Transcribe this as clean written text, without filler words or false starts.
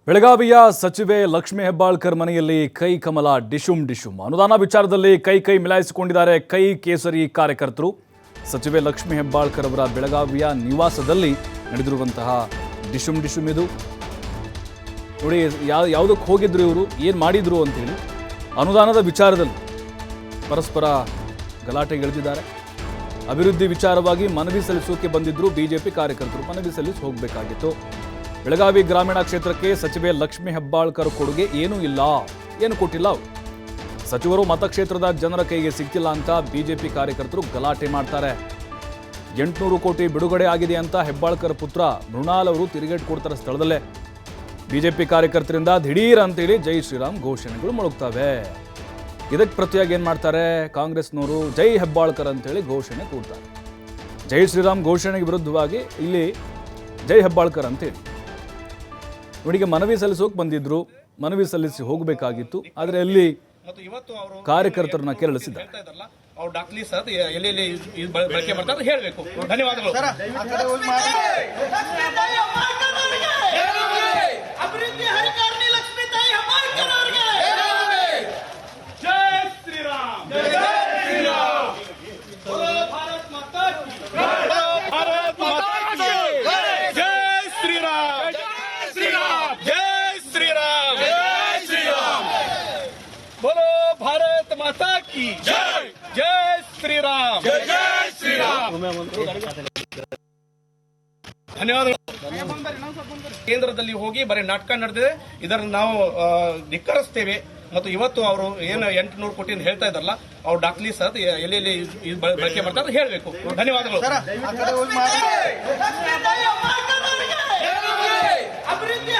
ಬೆಳಗಾವಿಯ ಸಚಿವೆ ಲಕ್ಷ್ಮಿ ಹೆಬ್ಬಾಳ್ಕರ್ ಮನೆಯಲ್ಲಿ ಕೈ ಕಮಲ ಡಿಶುಮ್ ಡಿಶುಮ್ ಅನುದಾನ ವಿಚಾರದಲ್ಲಿ ಕೈ ಮಿಲಾಯಿಸಿಕೊಂಡಿದ್ದಾರೆ ಕೈ ಕೇಸರಿ ಕಾರ್ಯಕರ್ತರು. ಸಚಿವೆ ಲಕ್ಷ್ಮಿ ಹೆಬ್ಬಾಳ್ಕರ್ ಅವರ ಬೆಳಗಾವಿಯ ನಿವಾಸದಲ್ಲಿ ನಡೆದಿರುವಂತಹ ಡಿಶುಮ್ ಡಿಶುಮ್ ಇದು ನೋಡಿ. ಯಾವುದಕ್ಕೆ ಹೋಗಿದ್ರು ಇವರು, ಏನು ಮಾಡಿದ್ರು ಅಂತೇಳಿ ಅನುದಾನದ ವಿಚಾರದಲ್ಲಿ ಪರಸ್ಪರ ಗಲಾಟೆಗಿಳಿದಿದ್ದಾರೆ. ಅಭಿವೃದ್ಧಿ ವಿಚಾರವಾಗಿ ಮನವಿ ಸಲ್ಲಿಸೋಕೆ ಬಂದಿದ್ರು ಬಿಜೆಪಿ ಕಾರ್ಯಕರ್ತರು. ಮನವಿ ಸಲ್ಲಿಸಿ ಹೋಗಬೇಕಾಗಿತ್ತು. ಬೆಳಗಾವಿ ಗ್ರಾಮೀಣ ಕ್ಷೇತ್ರಕ್ಕೆ ಸಚಿವೆ ಲಕ್ಷ್ಮಿ ಹೆಬ್ಬಾಳ್ಕರ್ ಕೊಡುಗೆ ಏನೂ ಇಲ್ಲ, ಏನು ಕೊಟ್ಟಿಲ್ಲ. ಸಚಿವರು ಮತಕ್ಷೇತ್ರದ ಜನರ ಕೈಗೆ ಸಿಕ್ಕಿಲ್ಲ ಅಂತ ಬಿಜೆಪಿ ಕಾರ್ಯಕರ್ತರು ಗಲಾಟೆ ಮಾಡ್ತಾರೆ. 800 ಕೋಟಿ ಬಿಡುಗಡೆ ಆಗಿದೆ ಅಂತ ಹೆಬ್ಬಾಳ್ಕರ್ ಪುತ್ರ ಮೃಣಾಲ್ ಅವರು ತಿರುಗೇಟು ಕೊಡ್ತಾರೆ ಸ್ಥಳದಲ್ಲೇ. ಬಿಜೆಪಿ ಕಾರ್ಯಕರ್ತರಿಂದ ದಿಢೀರ್ ಅಂತೇಳಿ ಜೈ ಶ್ರೀರಾಮ್ ಘೋಷಣೆಗಳು ಮೊಳಗ್ತವೆ. ಇದಕ್ಕೆ ಪ್ರತಿಯಾಗಿ ಏನು ಮಾಡ್ತಾರೆ, ಕಾಂಗ್ರೆಸ್ನವರು ಜೈ ಹೆಬ್ಬಾಳ್ಕರ್ ಅಂತೇಳಿ ಘೋಷಣೆ ಕೂಡ್ತಾರೆ. ಜೈ ಶ್ರೀರಾಮ್ ಘೋಷಣೆಗೆ ವಿರುದ್ಧವಾಗಿ ಇಲ್ಲಿ ಜೈ ಹೆಬ್ಬಾಳ್ಕರ್ ಅಂತೇಳಿ ಇವರಿಗೆ ಮನವಿ ಸಲ್ಲಿಸೋಕೆ ಬಂದಿದ್ರು. ಮನವಿ ಸಲ್ಲಿಸಿ ಹೋಗಬೇಕಾಗಿತ್ತು. ಆದರೆ ಅಲ್ಲಿ ಕಾರ್ಯಕರ್ತರನ್ನ ಕೆರಳಿಸಿದ್ದಾರೆ. ಅವ್ರು ಡಾಕ್ಲಿ ಸರ್ ಎಲ್ಲೆಲ್ಲಿ ಬಳಕೆ ಮಾಡ್ತಾರೆ ಹೇಳಬೇಕು. ಧನ್ಯವಾದಗಳು. ಧನ್ಯವಾದಗಳು. ಕೇಂದ್ರದಲ್ಲಿ ಹೋಗಿ ಬರೀ ನಾಟಕ ನಡೆದಿದೆ. ಇದನ್ನು ನಾವು ಧಿಕ್ಕರಿಸ್ತೇವೆ. ಮತ್ತು ಇವತ್ತು ಅವರು ಏನು 800 ಕೋಟಿ ಹೇಳ್ತಾ ಇದ್ದಾರಲ್ಲ, ಅವ್ರು ಡಾಕ್ಲಿ ಸರ್ ಎಲ್ಲೆಲ್ಲಿ ಬಳಕೆ ಮಾಡ್ತಾರೆ ಹೇಳಬೇಕು. ಧನ್ಯವಾದಗಳು. ಅಭಿವೃದ್ಧಿ